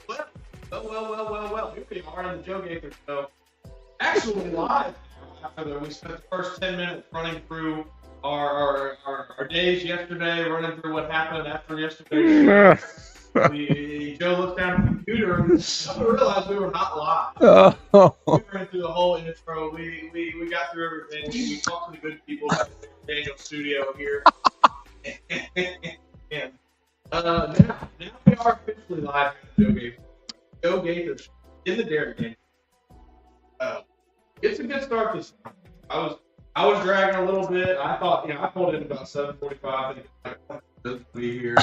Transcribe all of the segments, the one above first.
Well. Here we are in the Joe Gaither show. Actually, live after we spent the first 10 minutes running through our days yesterday, running through what happened after yesterday's show. Joe looked down at the computer and realized we were not live. We ran through the whole intro. We got through everything. We talked to the good people at the Daniel studio here. And now we are officially live in the Joe Gaither. Joe Gaither in the Dairy Game. It's a good start this time. I was dragging a little bit. I thought, I pulled in about 7:45 and to be here.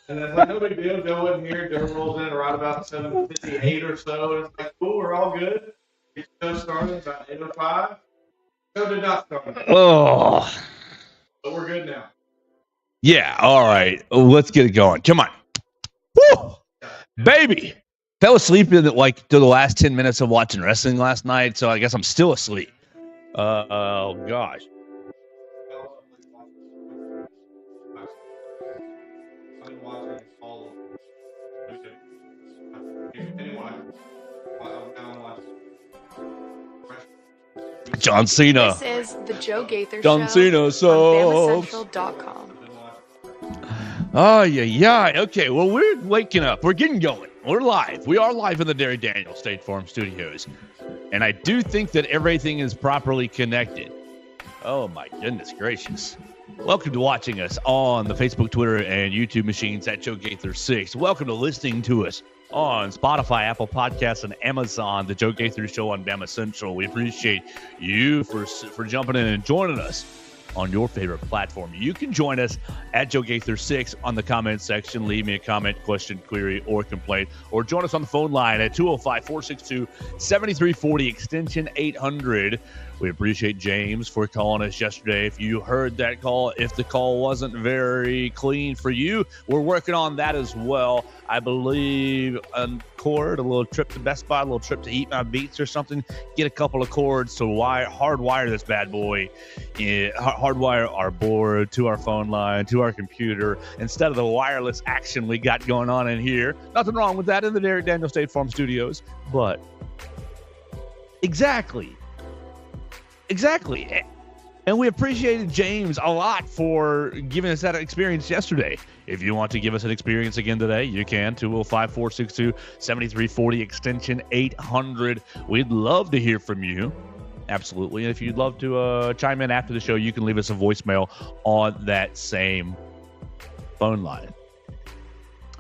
And then like no big deal, Joe wasn't here. Joe rolls in right about 7:58 or so. And it's like, cool, we're all good. Get the show started about 8:05. Joe did not start. Oh. But we're good now. Yeah, all right. Let's get it going. Come on. Woo! Baby. Fell asleep in to the last 10 minutes of watching wrestling last night, so I guess I'm still asleep. Oh, gosh. John Cena. This is the Joe Gaither John Show Cena on BamaCentral.com. Oh, yeah. Okay, well, we're waking up. We're getting going. We're live. We are live in the Derry Daniel State Farm Studios. And I do think that everything is properly connected. Oh, my goodness gracious. Welcome to watching us on the Facebook, Twitter, and YouTube machines at Joe Gaither 6. Welcome to listening to us on Spotify, Apple Podcasts, and Amazon, the Joe Gaither Show on BamaCentral. We appreciate you for jumping in and joining us on your favorite platform. You can join us at Joe Gaither 6 on the comment section. Leave me a comment, question, query, or complaint. Or join us on the phone line at 205-462-7340, extension 800. We appreciate James for calling us yesterday. If you heard that call, if the call wasn't very clean for you, we're working on that as well. I believe a cord, a little trip to Best Buy, a little trip to Eat My Beats or something. Get a couple of cords to hardwire this bad boy. Hardwire our board to our phone line, to our computer, instead of the wireless action we got going on in here. Nothing wrong with that in the Derry Daniel State Farm Studios, but Exactly. And we appreciated James a lot for giving us that experience yesterday. If you want to give us an experience again today, you can. 205-462-7340, extension 800. We'd love to hear from you. Absolutely. And if you'd love to chime in after the show, you can leave us a voicemail on that same phone line.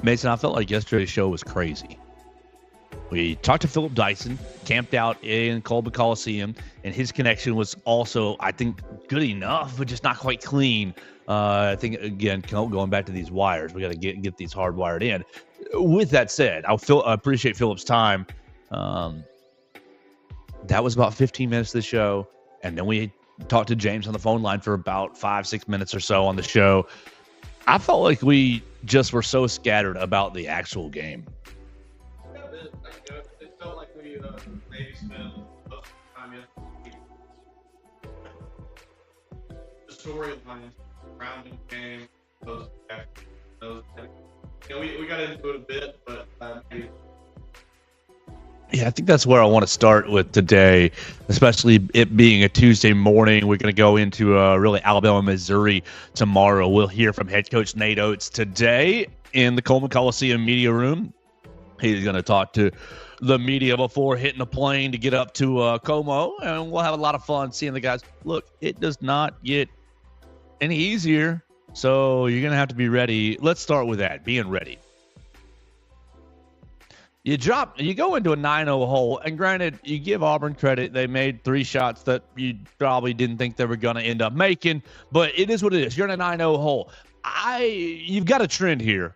Mason, I felt like yesterday's show was crazy. We talked to Philip Dyson, camped out in Coleman Coliseum, and his connection was also, I think, good enough, but just not quite clean. I think, again, going back to these wires, we got to get these hardwired in. With that said, I appreciate Philip's time. That was about 15 minutes of the show, and then we talked to James on the phone line for about 5-6 minutes or so on the show. I felt like we just were so scattered about the actual game. It felt like we maybe spent most of the time yesterday. The storyline surrounding the game, those we got into it a bit, but yeah, I think that's where I want to start with today, especially it being a Tuesday morning. We're going to go into really Alabama, Missouri tomorrow. We'll hear from head coach Nate Oates today in the Coleman Coliseum media room. He's going to talk to the media before hitting a plane to get up to Como, and we'll have a lot of fun seeing the guys. Look, it does not get any easier, so you're going to have to be ready. Let's start with that, being ready. You go into a 9-0 hole, and granted, you give Auburn credit. They made 3 shots that you probably didn't think they were going to end up making, but it is what it is. You're in a 9-0 hole. You've got a trend here.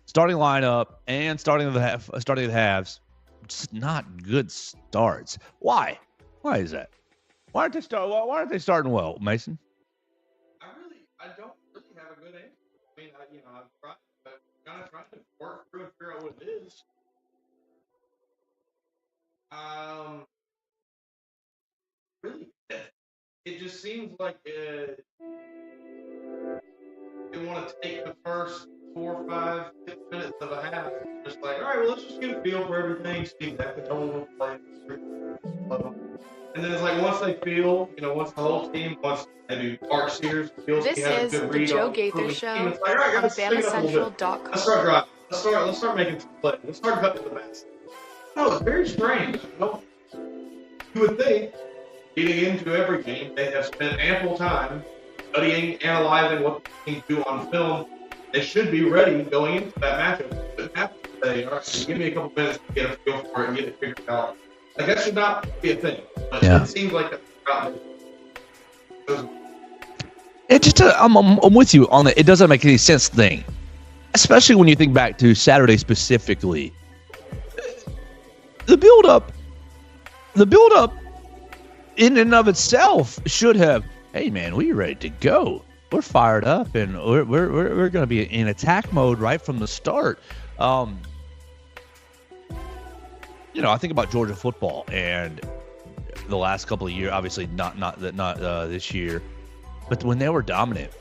Starting lineup and starting the halves, just not good starts. Why? Why is that? Why aren't they starting well, Mason? I don't really have a good answer. I mean, I've kind of trying to work through and figure out what it is. Really, it just seems like they want to take the first 4, 5, 6 minutes of a half, just like, all right, well, let's just get a feel for everything, see exactly how we want to play. And then it's like once they feel, once the whole team, once maybe Mark Sears feels This he has a is good the read Joe on Gaither the Show team, it's like, all right, on guys, pick it up a little bit. BamaCentral.com. Let's start driving. Let's start making some plays. Let's start cutting to the basket. No, it's very strange. You would think, leading into every game, they have spent ample time studying, analyzing what the teams do on film. They should be ready going into that matchup. They shouldn't have to say, all right, give me a couple minutes to get a feel for it and get it figured out. Like, that should not be a thing. But it seems like that's about it. Just I'm with you on the it doesn't make any sense thing, especially when you think back to Saturday specifically. The build up in and of itself should have, hey man, we're ready to go. We're fired up and we're going to be in attack mode right from the start. I think about Georgia football and the last couple of years, obviously not this year, but when they were dominant,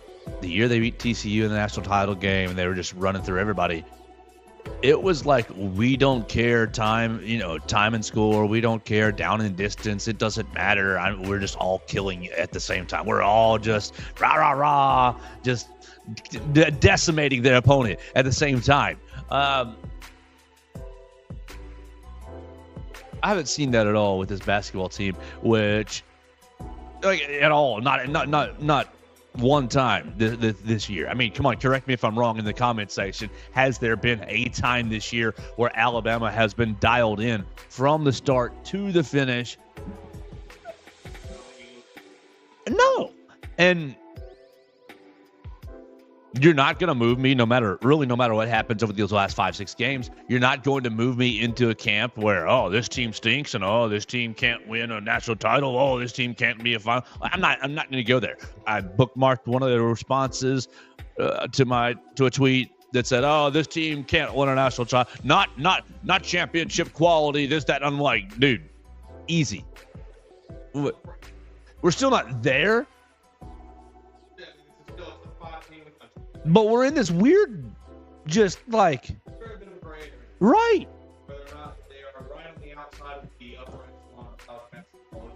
the year they beat TCU in the national title game and they were just running through everybody, it was like, we don't care time in school, or we don't care down in distance. It doesn't matter. We're just all killing at the same time. We're all just rah, rah, rah, just decimating their opponent at the same time. I haven't seen that at all with this basketball team, which, like, at all, not one time this year. I mean, come on, correct me if I'm wrong in the comment section. Has there been a time this year where Alabama has been dialed in from the start to the finish? No. And you're not going to move me no matter what happens over these last 5-6 games. You're not going to move me into a camp where, oh, this team stinks and, oh, this team can't win a national title. Oh, this team can't be a final. I'm not going to go there. I bookmarked one of the responses to a tweet that said, oh, this team can't win a national title. Not championship quality, this, that. I'm like, dude, easy. We're still not there. But we're in this weird, just like, right. Whether or not they are right on the outside of the upper echelon of college basketball.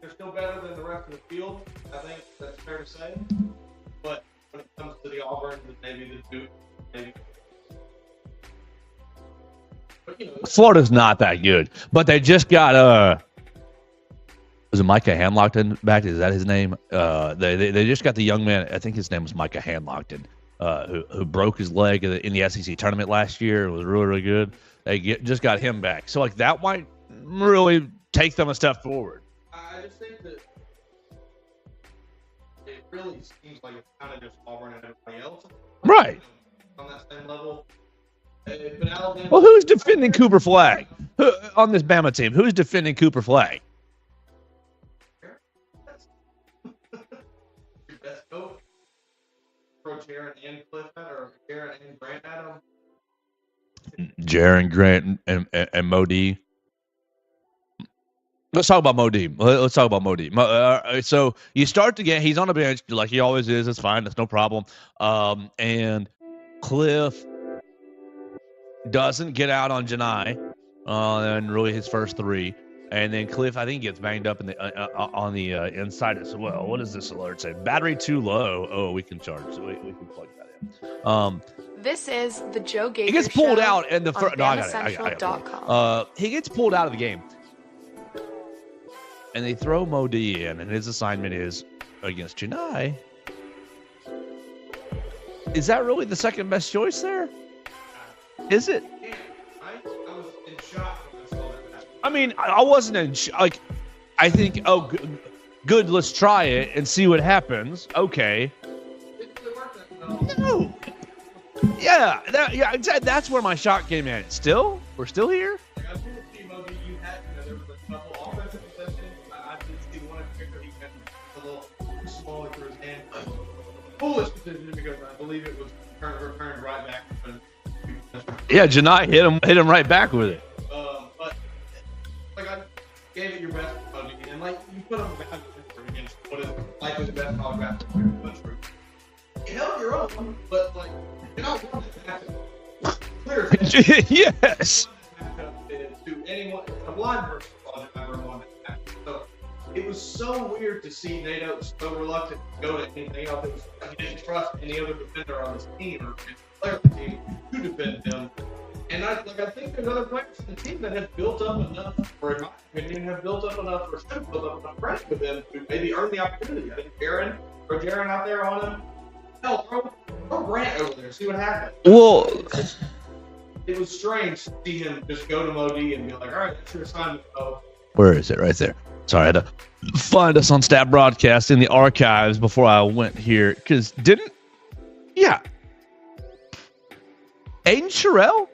They're still better than the rest of the field. I think that's fair to say. But when it comes to the Auburn, maybe the Duke, maybe. But, Florida's not that good. But they just got was it Micah Hanlockton back? Is that his name? They just got the young man. I think his name was Micah Hanlockton, who broke his leg in the SEC tournament last year. It was really, really good. They just got him back. So, like, that might really take them a step forward. I just think that it really seems like it's kind of just Auburn and everybody else. Right. On that same level. But Alabama, Well, who's defending Cooper Flag on this Bama team? Who's defending Cooper Flag? your best coach, throw Jaron and Cliff at, or Jaron and Grant at him. Jaron Grant and Modi. Let's talk about Modi. So you start the game. He's on the bench like he always is. It's fine. That's no problem. And Cliff doesn't get out on Janai, and really his first three. And then Cliff, I think, gets banged up in the on the inside as well. What does this alert say? Battery too low. Oh, we can charge. So we can plug that in. This is the Joe Gaither He gets pulled Show out in the on first. No, I got it. BamaCentral.com. He gets pulled out of the game, and they throw Modi in, and his assignment is against Janai. Is that really the second best choice there? Is it? Yeah, I was in shock when I saw that. I mean, I wasn't in like. I think, oh, good. Let's try it and see what happens. Okay. It worked that well. No. Yeah, that's where my shock came in. We're still here. Like, I was going to see Moby. You had, there was a couple offensive possessions. I did see one in particular. He got a little smaller for his hand. Foolish decision because I believe it was returned right back. Yeah, Janai hit him right back with it. But like, I gave it your best, Moby, and like you put on the back against what is likely the best college basketball player in the country. you held your own, but like you're not one that happened. Clear. Yes. To anyone, a blind person wasn't ever one that happened. So it was so weird to see Nate Oates so reluctant to go to anything else. It was like he didn't trust any other defender on his team or player on the team to defend him. And I think there's other players in the team that have built up enough, or in my opinion, have built up enough, or should have built up enough credit with him to maybe earn the opportunity. I think Jaron out there on him. Hell, throw Grant over there, see what happens. Well, it was strange to see him just go to Modi and be like, all right, that's your assignment. Oh. Where is it? Right there. Sorry, I had to find us on Stat Broadcast in the archives before I went here. Because Aiden Sherrill?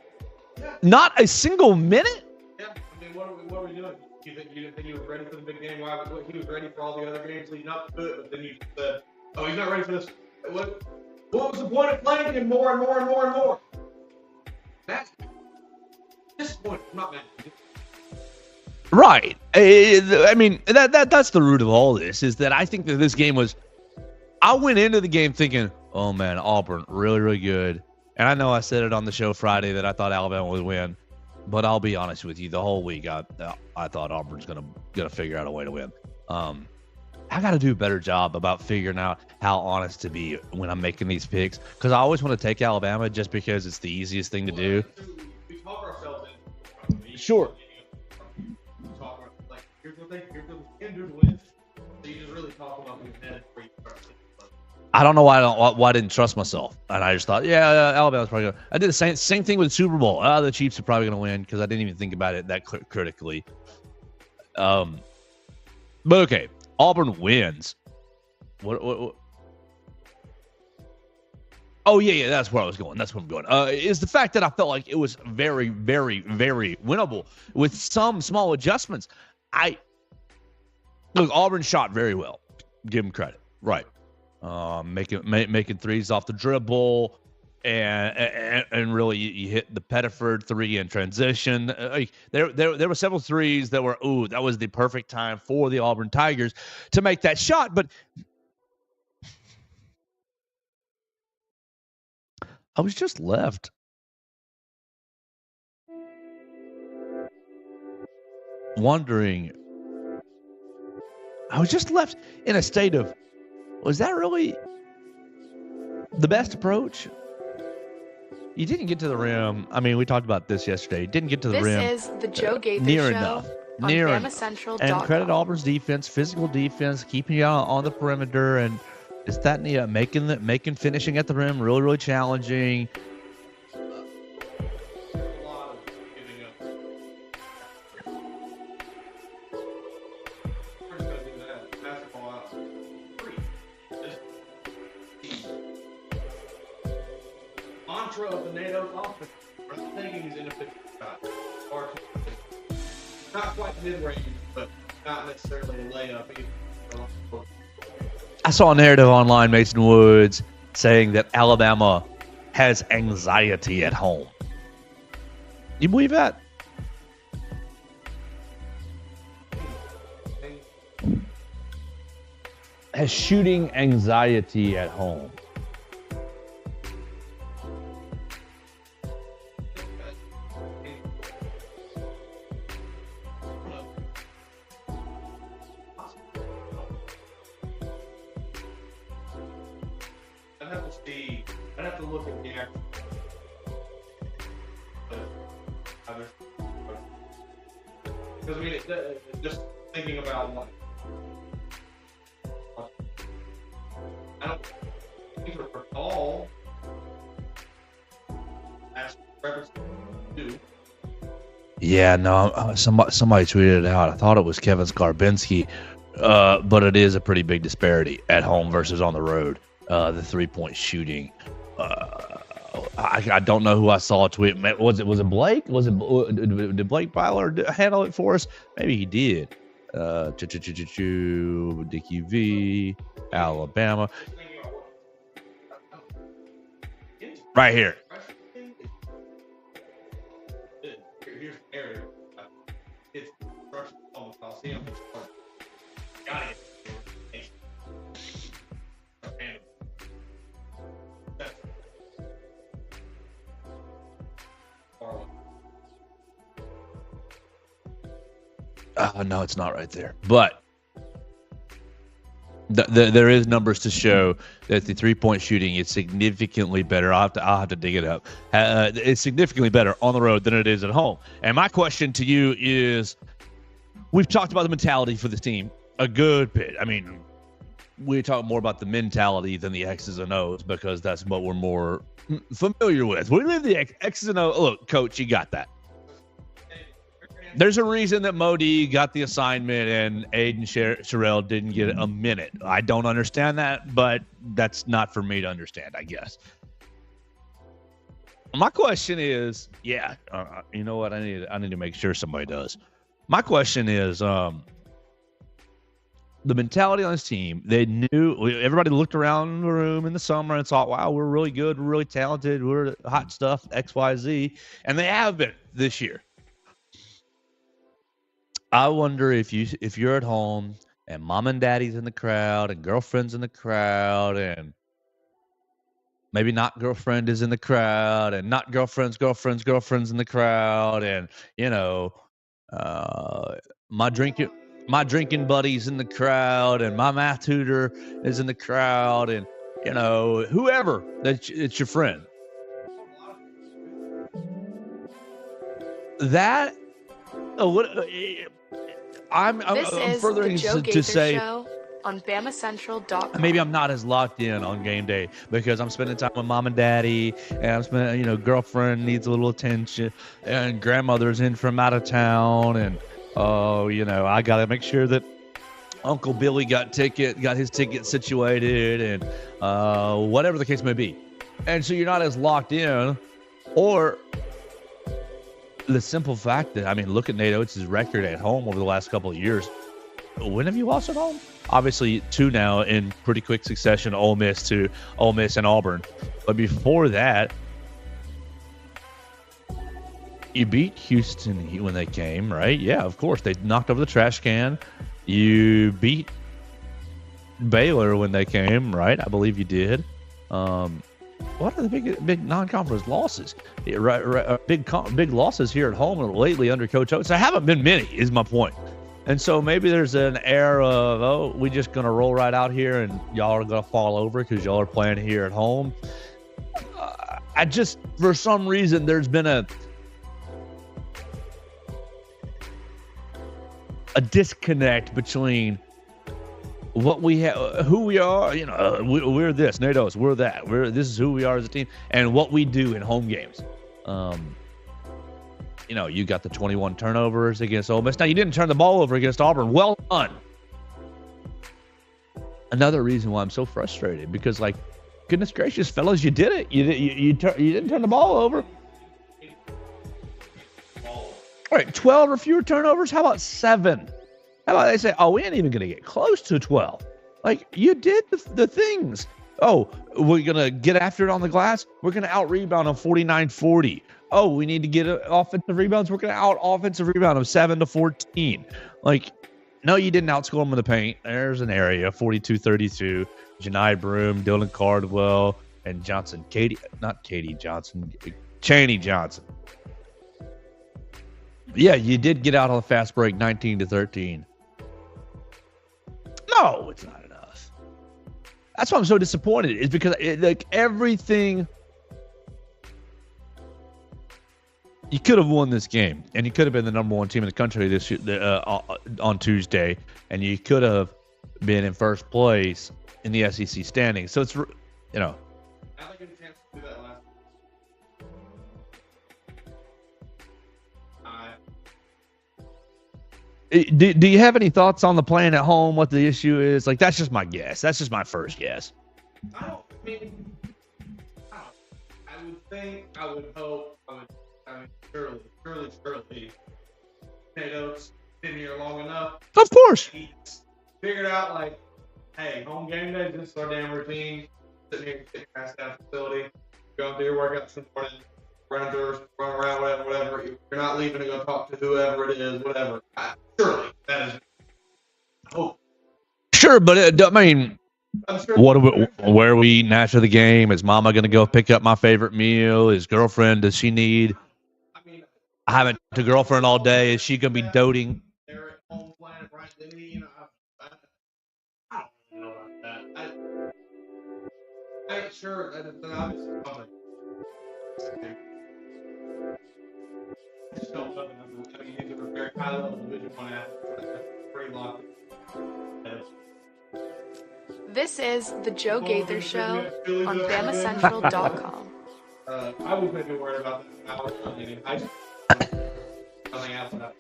Yeah. Not a single minute? Yeah, I mean, what are we doing? You didn't think he was ready for the big game? Why? He was ready for all the other games leading up to it, but then you said, oh, he's not ready for this. What was the point of playing him more and more and more and more? That's disappointing. I'm not mad. Right. I mean, that's the root of all this, is that I think that this game was, I went into the game thinking, oh man, Auburn, really, really good. And I know I said it on the show Friday that I thought Alabama would win, but I'll be honest with you, the whole week I thought Auburn's gonna figure out a way to win. I got to do a better job about figuring out how honest to be when I'm making these picks, because I always want to take Alabama just because it's the easiest thing to do. We talk ourselves in. Sure. Like, here's what they can do to win. So you just really talk about your head before you start thinking about it. I don't know why I didn't trust myself, and I just thought, Alabama's probably gonna. I did the same thing with the Super Bowl. The Chiefs are probably gonna win because I didn't even think about it that critically. But okay, Auburn wins. What? Oh yeah, that's where I was going. That's where I'm going. Is the fact that I felt like it was very, very, very winnable with some small adjustments. Look, Auburn shot very well. Give them credit. Right. Making threes off the dribble, and really you hit the Pettiford three in transition. There were several threes that were, that was the perfect time for the Auburn Tigers to make that shot. But I was just left wondering. I was just left in a state of, was that really the best approach? You didn't get to the rim. I mean, we talked about this yesterday. You didn't get to the rim. This is the Joe Gaither near Show enough. on Near BamaCentral.com. And credit Auburn's defense, physical defense, keeping you on the perimeter, and is that making finishing at the rim really, really challenging. Mantra of the NATO offense. I'm thinking he's inefficient shot. Or not quite mid-range, but not necessarily a layup either. I saw a narrative online, Mason Woods, saying that Alabama has anxiety at home. You believe that? Has shooting anxiety at home. I'd have to look at the actual. Because I mean, just thinking about what I don't even recall as reference to. Yeah, no. Somebody tweeted it out. I thought it was Kevin Skarbinski, but it is a pretty big disparity at home versus on the road. The 3-point shooting. I don't know who I saw tweet. Was it Blake? Did Blake Byler handle it for us? Maybe he did. Dickie V, Alabama. Right here. Here's the area. It's Russian Coliseum. Got it. No, it's not right there. But there is numbers to show that the 3-point shooting is significantly better. I'll have to dig it up. It's significantly better on the road than it is at home. And my question to you is, we've talked about the mentality for this team a good bit. I mean, we talk more about the mentality than the X's and O's because that's what we're more familiar with. We leave the X's and O's. Look, Coach, you got that. There's a reason that Modi got the assignment and Aiden Sherrill didn't get a minute. I don't understand that, but that's not for me to understand, I guess. My question is, you know what? I need to make sure somebody does. My question is, the mentality on this team. They knew. Everybody looked around the room in the summer and thought, "Wow, we're really good. We're really talented. We're hot stuff. X, Y, Z," and they have been this year. I wonder if you're at home and mom and daddy's in the crowd and girlfriend's in the crowd and maybe not girlfriend is in the crowd and not girlfriend's in the crowd and my drinking buddy's in the crowd and my math tutor is in the crowd and whoever it's your friend. That I'm furthering to say Show on BamaCentral.com. Maybe I'm not as locked in on game day because I'm spending time with mom and daddy, and I'm spending, girlfriend needs a little attention, and grandmother's in from out of town, and I got to make sure that Uncle Billy got his ticket situated, and whatever the case may be, and so you're not as locked in, or the simple fact that, look at Nate Oates' record at home over the last couple of years. When have you lost at home? Obviously, 2 now in pretty quick succession, Ole Miss and Auburn. But before that, you beat Houston when they came, right? Yeah, of course. They knocked over the trash can. You beat Baylor when they came, right? I believe you did. What are the big non-conference losses? Big losses here at home lately under Coach Oates. There haven't been many, is my point. And so maybe there's an air of, we're just going to roll right out here and y'all are going to fall over because y'all are playing here at home. For some reason, there's been a disconnect between what we have, who we are, we're this, Nate Oates, we're that, this is who we are as a team, and what we do in home games. You got the 21 turnovers against Ole Miss. Now, you didn't turn the ball over against Auburn. Well done. Another reason why I'm so frustrated, because, goodness gracious, fellas, you did it. You didn't turn the ball over. All right, 12 or fewer turnovers? How about 7? How about they say, we ain't even going to get close to 12. You did the things. We're going to get after it on the glass. We're going to out-rebound on 49-40. We need to get offensive rebounds. We're going to out-offensive rebound of 7-14. No, you didn't outscore them in the paint. There's an area, 42-32. Janai Broome, Dylan Cardwell, and Chaney Johnson. Yeah, you did get out on a fast break, 19-13. No, it's not enough. That's why I'm so disappointed. Is because everything. You could have won this game, and you could have been the number 1 team in the country on Tuesday, and you could have been in first place in the SEC standings. So it's I didn't get a chance to do that last. Do you have any thoughts on the playing at home? What the issue is? That's just my guess. That's just my first guess. I would think, I would hope, surely, Nate Oates been here long enough. Of course. He's figured out, hey, home game day, this is our damn routine. Sitting here, sitting past that facility, going through your workouts in the morning, run around, whatever. You're not leaving to go talk to whoever it is, whatever. Surely, that is hope. Sure, but where are we eating after the game? Is Mama going to go pick up my favorite meal? Is girlfriend, does she need? I haven't talked to girlfriend all day. Is she going to be doting? I don't know about that. I ain't sure that it's obviously something. I just don't know. I mean, these are very high level Division One athletes. That's pretty locked. This is the Joe Gaither Show on I BamaCentral.com. was maybe worried about that when I was in high school. Something else about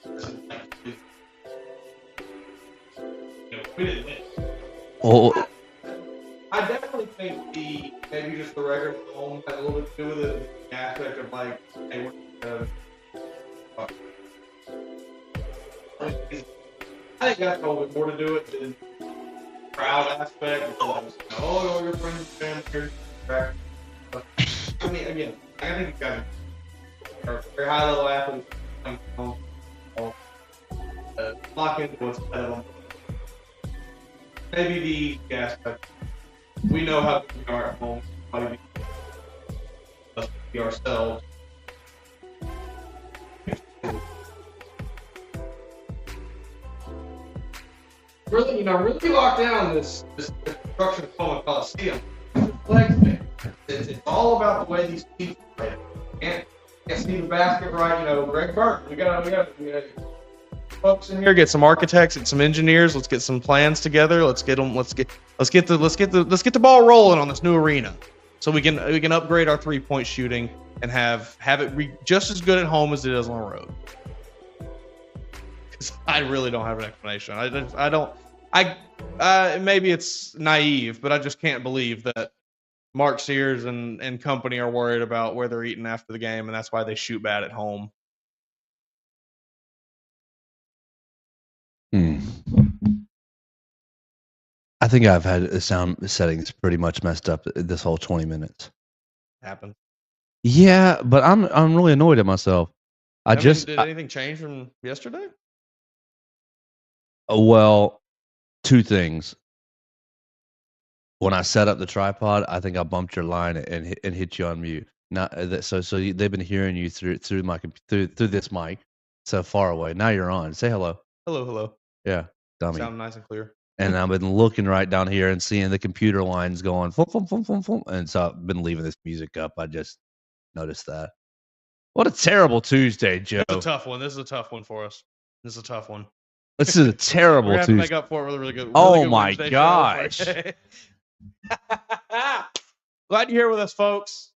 we didn't win. Oh, I definitely think maybe just the record home has a little bit to do with it. The aspect of like, hey, I think that's a little bit more to do it than crowd aspect. Because, your friends and family here. I mean, again, I think you guys are very high level athletes. Lock into what's ahead of them. Maybe the aspect. We know how good we are at home. Let's be ourselves. Really lock down this construction of Pullman Coliseum. It's all about the way these teams play. Can't see the basket right. Greg Burke. We got folks in here. Get some architects and some engineers. Let's get some plans together. Let's get the ball rolling on this new arena, so we can upgrade our 3-point shooting and have it be just as good at home as it is on the road. Because I really don't have an explanation. I don't. Maybe it's naive, but I just can't believe that Mark Sears and company are worried about where they're eating after the game, and that's why they shoot bad at home. I think I've had the sound settings pretty much messed up this whole 20 minutes. Happened. Yeah, but I'm really annoyed at myself. Did anything change from yesterday? Well, two things. When I set up the tripod, I think I bumped your line and hit you on mute. They've been hearing you through this mic, so far away. Now you're on. Say hello. Hello. Yeah, dummy. Sound nice and clear. And I've been looking right down here and seeing the computer lines going, fum, fum, fum, fum, fum, and so I've been leaving this music up. I just noticed that. What a terrible Tuesday, Joe. This is a tough one. This is a tough one for us. This is a tough one. This is a terrible We're Tuesday. We're going to make up for it with a really good. Oh my gosh! Glad you're here with us, folks.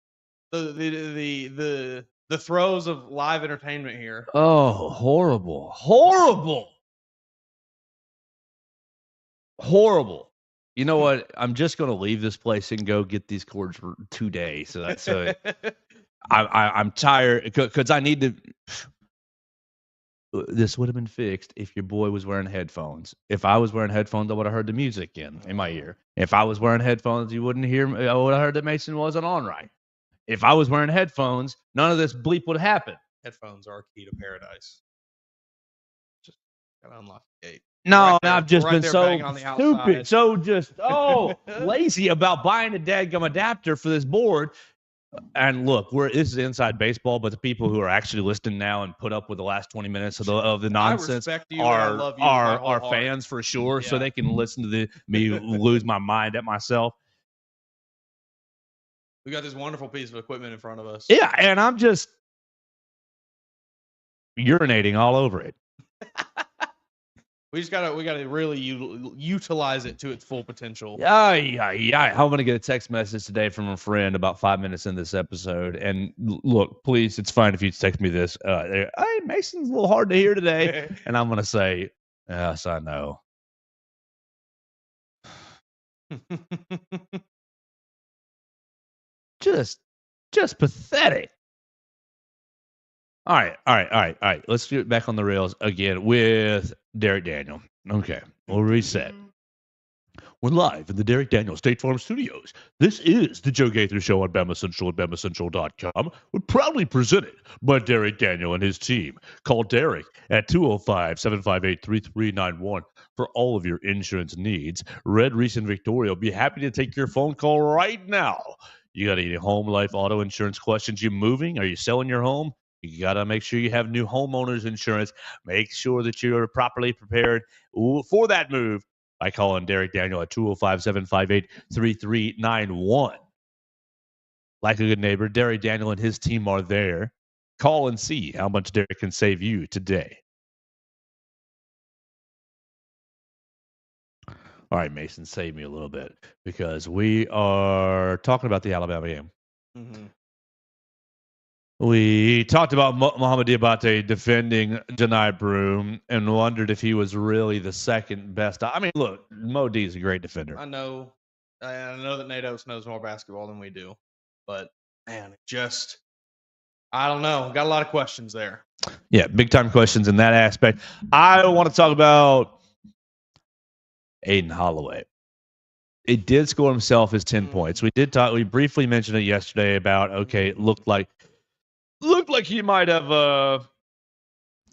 The throes of live entertainment here. Oh, horrible. You know what? I'm just going to leave this place and go get these cords for 2 days. So that's I'm tired because I need to. This would have been fixed if your boy was wearing headphones. If I was wearing headphones, I would have heard the music in my ear. If I was wearing headphones, you wouldn't hear. I would have heard that Mason wasn't on right. If I was wearing headphones, none of this bleep would happen. Headphones are key to paradise. Just gotta unlock the gate. No, I've just been so stupid, so just lazy about buying a dadgum adapter for this board. And look, this is inside baseball, but the people who are actually listening now and put up with the last 20 minutes of the nonsense are fans for sure, so they can listen to me lose my mind at myself. We got this wonderful piece of equipment in front of us. Yeah, and I'm just urinating all over it. We gotta really utilize it to its full potential. Yeah. I'm gonna get a text message today from a friend about 5 minutes in this episode. And look, please, it's fine if you text me this. Hey, Mason's a little hard to hear today, and I'm gonna say, yes, I know. just pathetic. All right. Let's get back on the rails again with Derek Daniel. Okay, we'll reset. We're live in the Derek Daniel State Farm Studios. This is the Joe Gaither Show on BamaCentral at BamaCentral.com. We're proudly presented by Derek Daniel and his team. Call Derek at 205-758-3391 for all of your insurance needs. Red Reese and Victoria will be happy to take your phone call right now. You got any home, life, auto insurance questions? You moving? Are you selling your home? You got to make sure you have new homeowners insurance. Make sure that you're properly prepared for that move by calling Derek Daniel at 205-758-3391. Like a good neighbor, Derek Daniel and his team are there. Call and see how much Derek can save you today. All right, Mason, save me a little bit because we are talking about the Alabama game. Mm-hmm. We talked about Mohamed Diabate defending Janai Broom and wondered if he was really the second best. I mean, look, Mo D is a great defender. I know that Nate Oates knows more basketball than we do, but man, I don't know. Got a lot of questions there. Yeah, big time questions in that aspect. I want to talk about Aiden Holloway. It did score himself his 10 points. We briefly mentioned it yesterday about, okay, it looked like he might have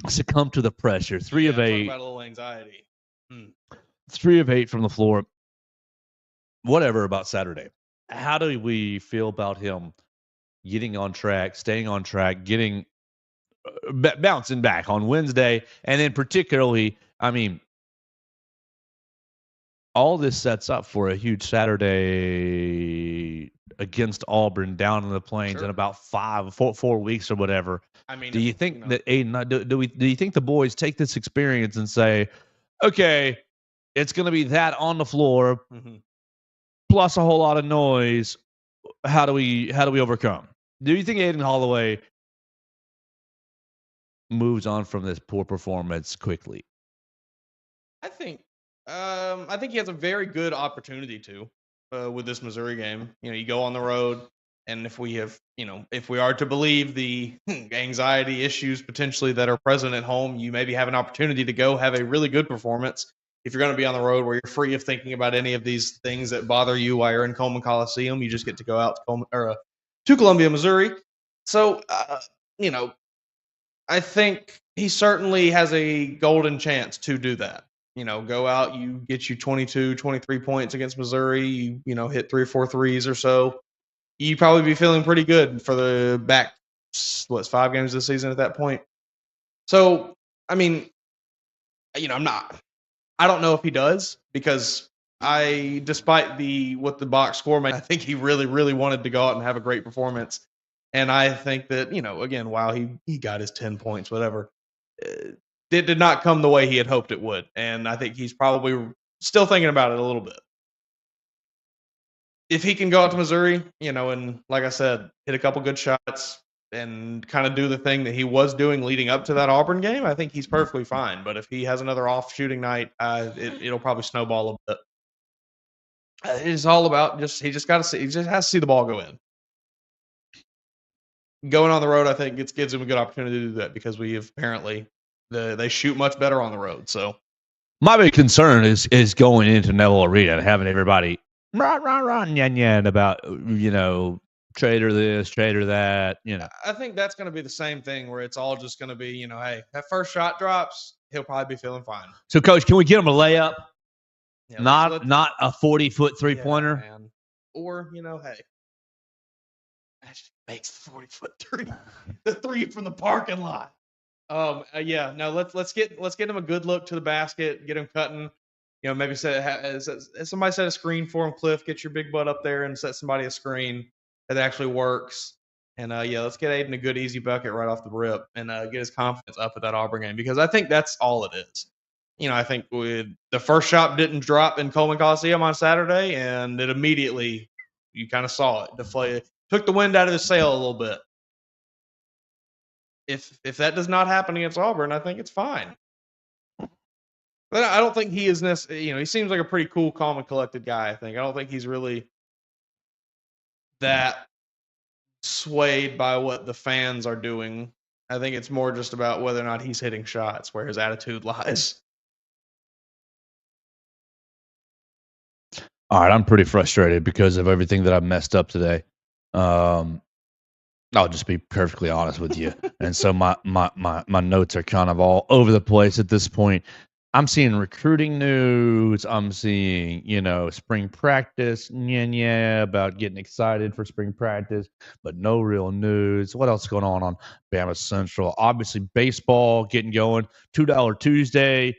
succumbed to the pressure. 3 of 8. Talk about a little anxiety. 3 of 8 from the floor. Whatever about Saturday. How do we feel about him getting on track, staying on track, getting bouncing back on Wednesday, and then particularly, I mean, all this sets up for a huge Saturday against Auburn down in the Plains in about 4 weeks or whatever. I mean, do you think that Aiden? Do you think the boys take this experience and say, okay, it's going to be that on the floor, plus a whole lot of noise? How do we overcome? Do you think Aiden Holloway moves on from this poor performance quickly? I think he has a very good opportunity to with this Missouri game. You know, you go on the road, and if we are to believe the anxiety issues potentially that are present at home, you maybe have an opportunity to go have a really good performance. If you're going to be on the road where you're free of thinking about any of these things that bother you while you're in Coleman Coliseum, you just get to go out to Columbia, Missouri. So, I think he certainly has a golden chance to do that. You know, go out, you get you 22, 23 points against Missouri, you hit 3 or 4 threes or so. You'd probably be feeling pretty good for the back, 5 games this season at that point. So, I mean, I don't know if he does because despite what the box score made, I think he really, really wanted to go out and have a great performance. And I think that, again, while he got his 10 points, whatever, it did not come the way he had hoped it would. And I think he's probably still thinking about it a little bit. If he can go out to Missouri, and like I said, hit a couple good shots and kind of do the thing that he was doing leading up to that Auburn game, I think he's perfectly fine. But if he has another off shooting night, it'll probably snowball a bit. It's all about he just has to see the ball go in. Going on the road, I think gives him a good opportunity to do that because we have apparently they shoot much better on the road. So my big concern is going into Neville Arena and having everybody yan about trader this, trader that. I think that's going to be the same thing where it's all just going to be hey, that first shot drops, he'll probably be feeling fine. So, Coach, can we get him a layup? Yeah, not a 40-foot 3-pointer, or hey. Makes 40-foot 3, the 3 from the parking lot. No, let's get him a good look to the basket, get him cutting. Maybe somebody set a screen for him. Cliff, get your big butt up there and set somebody a screen that actually works. And let's get Aiden a good easy bucket right off the rip and get his confidence up at that Auburn game because I think that's all it is. I think the first shot didn't drop in Coleman Coliseum on Saturday, and it immediately you kind of saw it deflate. Took the wind out of the sail a little bit. If that does not happen against Auburn, I think it's fine. But I don't think he is necessarily, he seems like a pretty cool, calm, and collected guy, I think. I don't think he's really that swayed by what the fans are doing. I think it's more just about whether or not he's hitting shots, where his attitude lies. All right, I'm pretty frustrated because of everything that I've messed up today. I'll just be perfectly honest with you. And so my notes are kind of all over the place at this point. I'm seeing recruiting news. I'm seeing, spring practice, about getting excited for spring practice, but no real news. What else is going on BamaCentral? Obviously, baseball getting going. $2 Tuesday.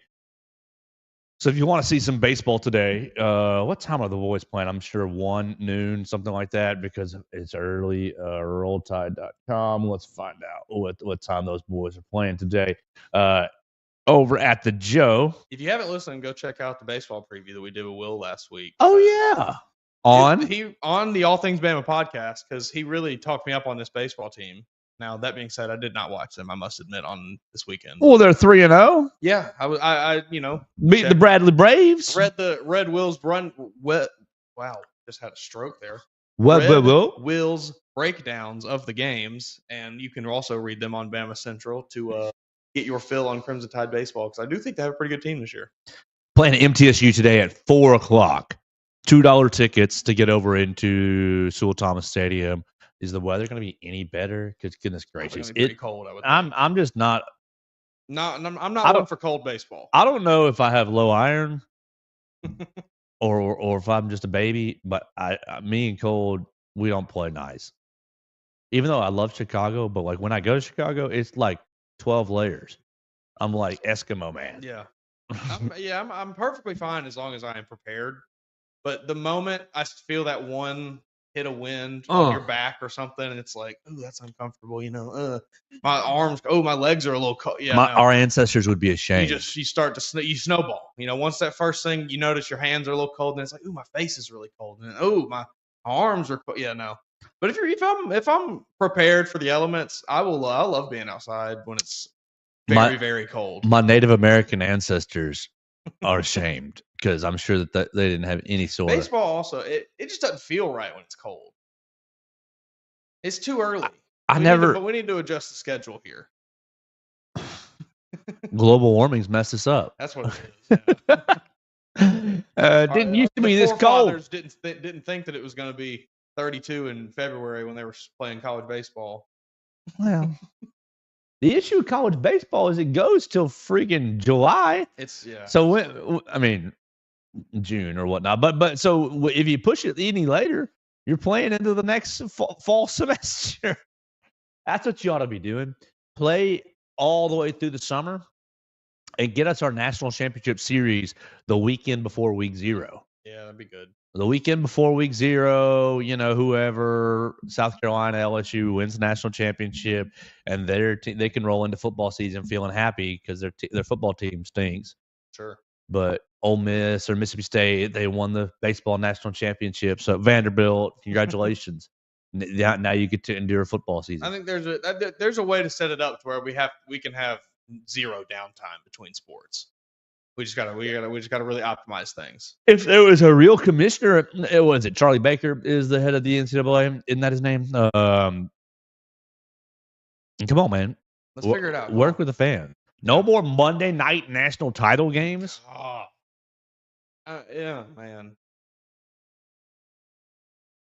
So if you want to see some baseball today, what time are the boys playing? I'm sure 1 noon, something like that, because it's early. RollTide.com. Let's find out what time those boys are playing today. Over at the Joe. If you haven't listened, go check out the baseball preview that we did with Will last week. Oh yeah, on the All Things Bama podcast, because he really talked me up on this baseball team. Now that being said, I did not watch them, I must admit, on this weekend. Well, they're 3-0. Yeah, I beat the Bradley Braves. Read Will's run. Wow, just had a stroke there. Will's breakdowns of the games, and you can also read them on BamaCentral to get your fill on Crimson Tide baseball, because I do think they have a pretty good team this year. Playing MTSU today at 4:00. $2 tickets to get over into Sewell Thomas Stadium. Is the weather going to be any better? Because goodness gracious, it's pretty cold. I would. I'm just not. I'm not one for cold baseball. I don't know if I have low iron, or if I'm just a baby. But me and cold, we don't play nice. Even though I love Chicago, but like when I go to Chicago, it's like 12 layers. I'm like Eskimo man. Yeah. I'm perfectly fine as long as I am prepared. But the moment I feel that one hit of wind on your back or something, and it's like, oh, that's uncomfortable. My arms, my legs are a little cold. Yeah, our ancestors would be ashamed. You start to you snowball. Once that first thing, you notice your hands are a little cold, and it's like, oh, my face is really cold, and my arms are cold. Yeah, no. But if I'm prepared for the elements, I love being outside when it's very, very cold. My Native American ancestors are ashamed because I'm sure that they didn't have any sort baseball. Also, it just doesn't feel right when it's cold. It's too early. We need to adjust the schedule here. Global warming's messed us up. That's what it is. Yeah. Didn't used to be this cold. Didn't think that it was going to be 32 in February when they were playing college baseball. Well, the issue with college baseball is it goes till freaking July. So June or whatnot. But so if you push it any later, you're playing into the next fall semester. That's what you ought to be doing. Play all the way through the summer and get us our national championship series the weekend before week 0. Yeah, that'd be good. The weekend before week 0, whoever, South Carolina, LSU wins the national championship, and they can roll into football season feeling happy because their football team stinks. Sure. But Ole Miss or Mississippi State, they won the baseball national championship. So Vanderbilt, congratulations. Now you get to endure football season. I think there's a way to set it up to where we can have 0 downtime between sports. We just gotta really optimize things. If there was a real commissioner, was it Charlie Baker is the head of the NCAA? Isn't that his name? Come on, man. Let's figure it out. Work with a fan. No more Monday night national title games. Yeah, man.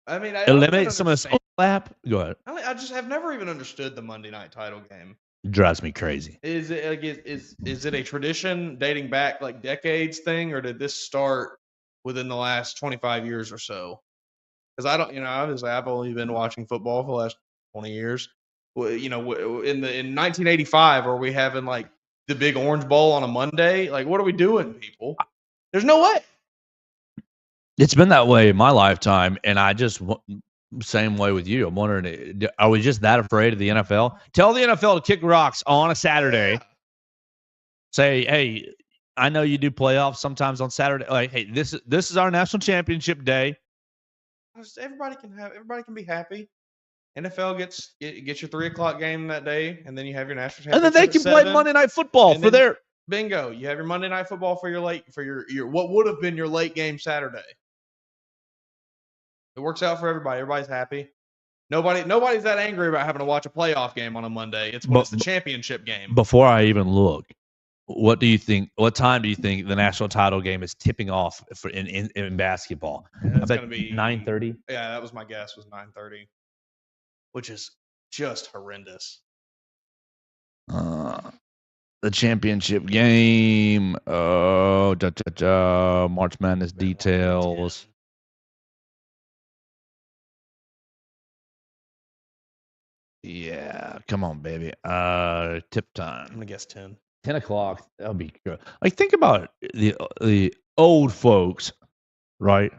Eliminate some of the overlap. Go ahead. I just have never even understood the Monday night title game. Drives me crazy. Is it a tradition dating back like decades thing, or did this start within the last 25 years or so? Because I don't, obviously I've only been watching football for the last 20 years. In 1985, are we having like the big Orange Bowl on a Monday? Like, what are we doing, people? There's no way. It's been that way in my lifetime, and I just same way with you. I'm wondering, are we just that afraid of the NFL? Tell the NFL to kick rocks on a Saturday. Yeah. Say, hey, I know you do playoffs sometimes on Saturday. Like, hey, this is our national championship day. Everybody can be happy. NFL gets your 3:00 game that day, and then you have your national championship. And then they can play Monday Night Football for their bingo. You have your Monday Night Football for your what would have been your late game Saturday. It works out for everybody. Everybody's happy. Nobody's that angry about having to watch a playoff game on a Monday. It's the championship game. Before I even look, what do you think? What time do you think the national title game is tipping off in basketball? Yeah, it's going to be 9:30. Yeah, that was my guess. Was 9:30, which is just horrendous. the championship game. Oh, March Madness details. Yeah, come on, baby. Tip I'm time. gonna guess 10. 10 o'clock. That'll be good. Like, think about the old folks, right,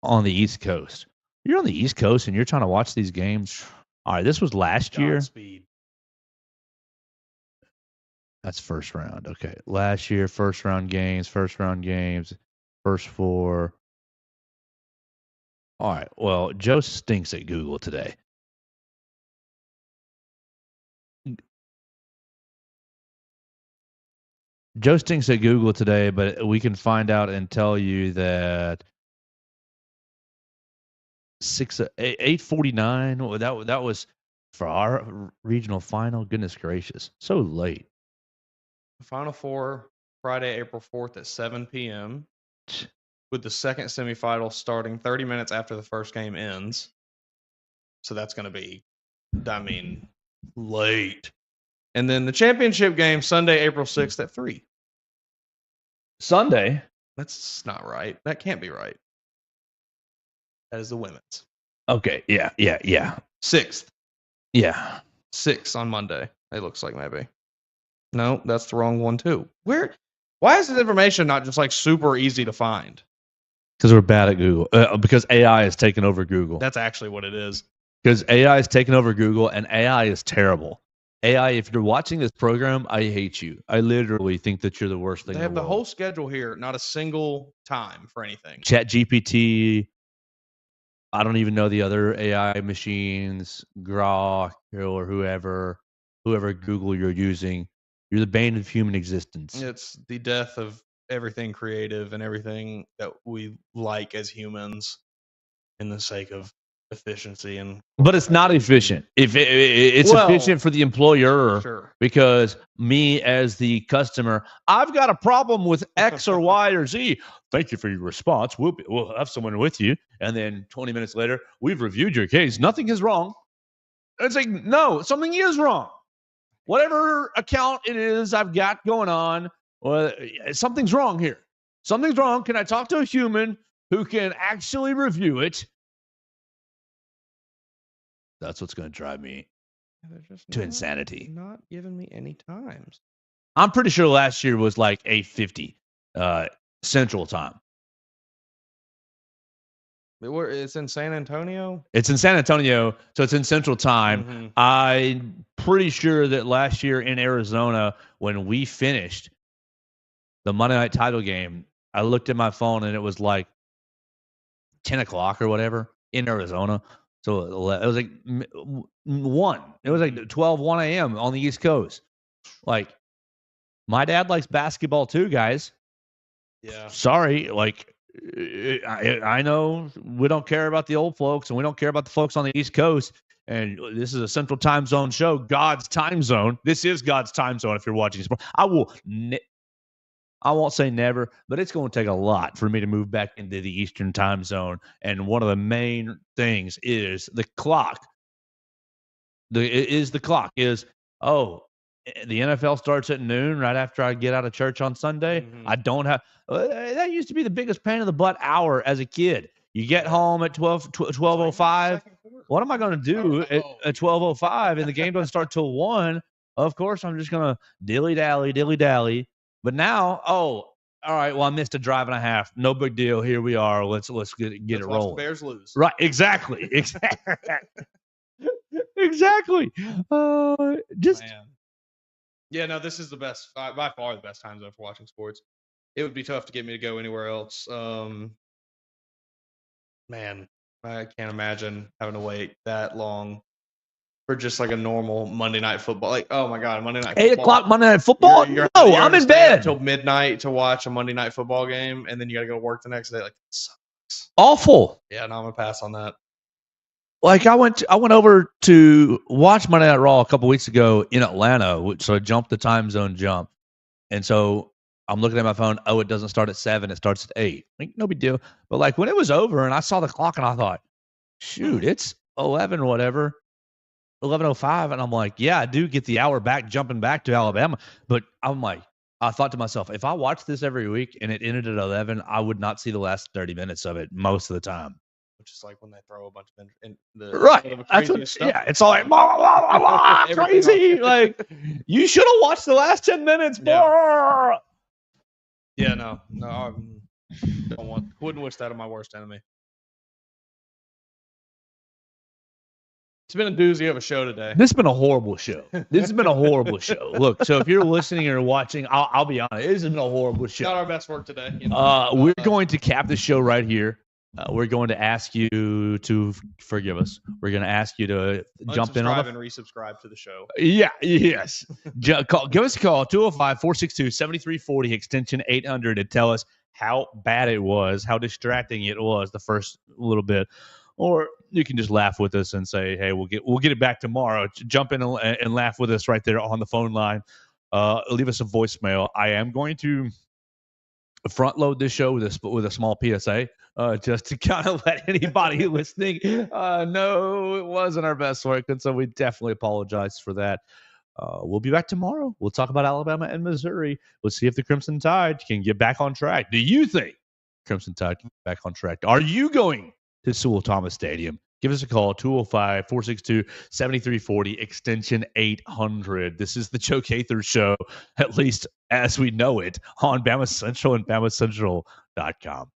on the East Coast. You're on the East Coast and you're trying to watch these games. All right, this was last year. Godspeed. That's first round. Okay, last year, first round games, first four. All right. Well, Joe stinks at Google today. Joe stinks at Google today, but we can find out and tell you that 8:49. That was for our regional final. Goodness gracious, so late. Final Four, Friday, April 4th at 7 p.m. with the second semifinal starting 30 minutes after the first game ends. So that's going to be, late. And then the championship game, Sunday, April 6th at 3. Sunday. That's not right. That can't be right. That is the women's. Okay. Yeah. 6th. Yeah. 6th on Monday. It looks like maybe. No, that's the wrong one too. Why is this information not just like super easy to find? Because we're bad at Google. Because AI has taken over Google. That's actually what it is. Because AI has taken over Google, and AI is terrible. AI, if you're watching this program, I hate you. I literally think that you're the worst thing They in have the the world. whole schedule here, not a single time for anything. Chat GPT. I don't even know the other AI machines, Grok or whoever Google you're using. You're the bane of human existence. It's the death of everything creative and everything that we like as humans in the sake of efficiency But it's not efficient. If it's efficient for the employer, sure. Because me as the customer, I've got a problem with X or Y or Z. Thank you for your response. We'll have someone with you, and then 20 minutes later, we've reviewed your case. Nothing is wrong. It's like, no, something is wrong. Whatever account it is I've got going on, something's wrong here. Something's wrong. Can I talk to a human who can actually review it? That's what's going to drive me to insanity. Not giving me any times. I'm pretty sure last year was like 8:50 Central Time. It's in San Antonio? It's in San Antonio, so it's in Central Time. Mm-hmm. I'm pretty sure that last year in Arizona, when we finished the Monday night title game, I looked at my phone and it was like 10 o'clock or whatever in Arizona. So it was like 1. It was like 1 a.m. on the East Coast. Like, my dad likes basketball too, guys. Yeah. Sorry, like, I know we don't care about the old folks and we don't care about the folks on the East Coast. And this is a Central Time Zone show, God's time zone. This is God's time zone if you're watching sport. I won't say never, but it's going to take a lot for me to move back into the Eastern Time Zone. And one of the main things is the clock. The NFL starts at noon right after I get out of church on Sunday. Mm-hmm. I don't have that used to be the biggest pain in the butt hour as a kid. You get home at 12:05. What am I going to do at 12:05 and the game doesn't start till 1? Of course, I'm just going to dilly-dally. But now, all right, well, I missed a drive and a half. No big deal. Here we are. Let's get it rolling. Watch the Bears lose. Right, exactly. Exactly. Man. Yeah, no, this is the best, by far the best time zone for watching sports. It would be tough to get me to go anywhere else. Man, I can't imagine having to wait that long for just like a normal Monday night football. Like, oh my God, Monday night 8 football. o'clock Monday Night Football? You're I'm in bed. until midnight to watch a Monday night football game, and then you got to go to work the next day. Like, that sucks. Awful. Yeah, no, I'm gonna pass on that. Like, I went over to watch Monday Night Raw a couple weeks ago in Atlanta, so I jumped the time zone jump. And so I'm looking at my phone. Oh, it doesn't start at 7. It starts at 8. Like, no big deal. But like when it was over and I saw the clock and I thought, shoot, it's 11 whatever. 11:05, and I'm like, yeah, I do get the hour back jumping back to Alabama, but I'm like, I thought to myself, if I watched this every week and it ended at 11, I would not see the last 30 minutes of it most of the time. Which is like when they throw a bunch of in the Right. some of the That's what, craziest stuff. yeah, it's all like, blah, blah, blah, blah, Everything crazy. else. Like, you should have watched the last 10 minutes. Yeah. Yeah, no, I wouldn't wish that on my worst enemy. It's been a doozy of a show today. This has been a horrible show. This has been a horrible show. Look, so if you're listening or watching, I'll be honest, this has been a horrible show. Not our best work today. We're going to cap the show right here. We're going to ask you to forgive us. We're going to ask you to jump in on and resubscribe to the show. Yeah, yes. Give us a call, 205-462-7340, extension 800, and tell us how bad it was, how distracting it was the first little bit. Or you can just laugh with us and say, hey, we'll get it back tomorrow. Jump in and laugh with us right there on the phone line. Leave us a voicemail. I am going to front load this show with a small PSA, just to kind of let anybody listening know it wasn't our best work, and so we definitely apologize for that. We'll be back tomorrow. We'll talk about Alabama and Missouri. We'll see if the Crimson Tide can get back on track. Do you think Crimson Tide can get back on track? Are you going to Sewell Thomas Stadium? Give us a call, 205-462-7340, extension 800. This is the Joe Gaither Show, at least as we know it, on BamaCentral and BamaCentral.com.